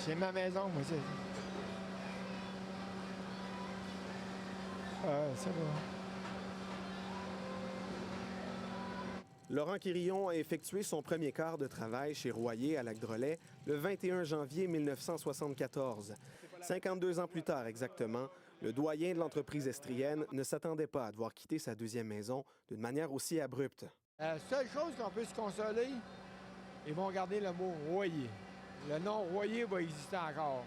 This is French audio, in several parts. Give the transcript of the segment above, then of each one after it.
C'est ma maison, moi, c'est... Ça va. Laurent Quirillon a effectué son premier quart de travail chez Royer à Lac-Drolet le 21 janvier 1974. 52 ans plus tard exactement, le doyen de l'entreprise estrienne ne s'attendait pas à devoir quitter sa deuxième maison d'une manière aussi abrupte. La seule chose qu'on peut se consoler, ils vont garder le mot « Royer ». Le nom « Royer » va exister encore.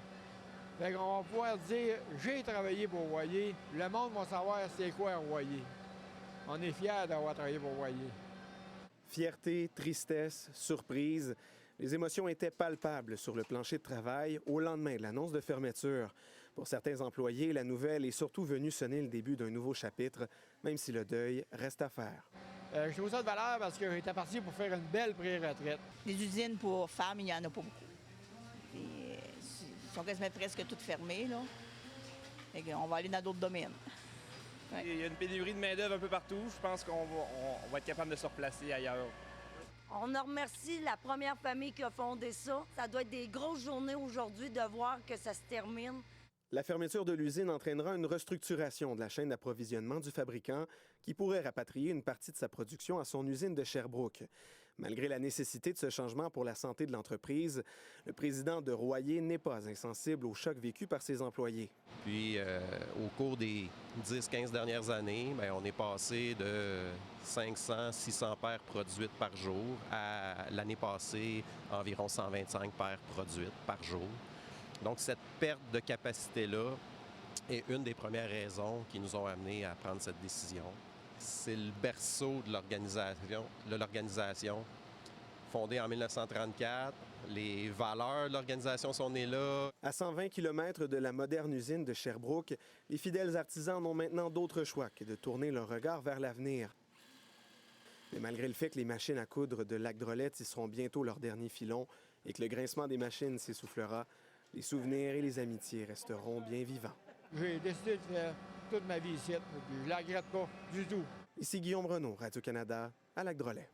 Fait qu'on va pouvoir dire « J'ai travaillé pour Royer ». Le monde va savoir c'est quoi Royer. On est fiers d'avoir travaillé pour Royer. Fierté, tristesse, surprise, les émotions étaient palpables sur le plancher de travail au lendemain de l'annonce de fermeture. Pour certains employés, la nouvelle est surtout venue sonner le début d'un nouveau chapitre, même si le deuil reste à faire. Je trouve ça de valeur parce que j'étais parti pour faire une belle pré-retraite. Les usines pour femmes, il n'y en a pas beaucoup. Puis, ils sont quasiment presque toutes fermées, là. Fait qu'on va aller dans d'autres domaines. Ouais. Il y a une pénurie de main-d'œuvre un peu partout. Je pense qu'on va être capable de se replacer ailleurs. On en remercie la première famille qui a fondé ça. Ça doit être des grosses journées aujourd'hui de voir que ça se termine. La fermeture de l'usine entraînera une restructuration de la chaîne d'approvisionnement du fabricant qui pourrait rapatrier une partie de sa production à son usine de Sherbrooke. Malgré la nécessité de ce changement pour la santé de l'entreprise, le président de Royer n'est pas insensible au choc vécu par ses employés. Puis, au cours des 10-15 dernières années, bien, on est passé de 500-600 paires produites par jour à l'année passée, environ 125 paires produites par jour. Donc, cette perte de capacité-là est une des premières raisons qui nous ont amenés à prendre cette décision. C'est le berceau de l'organisation, fondée en 1934. Les valeurs de l'organisation sont nées là. À 120 km de la moderne usine de Sherbrooke, les fidèles artisans n'ont maintenant d'autre choix que de tourner leur regard vers l'avenir. Mais malgré le fait que les machines à coudre de Lac-Drolet seront bientôt leur dernier filon et que le grincement des machines s'essoufflera, les souvenirs et les amitiés resteront bien vivants. J'ai décidé de faire toute ma vie ici, puis je ne la regrette pas du tout. Ici Guillaume Renaud, Radio-Canada, à Lac-Drolet.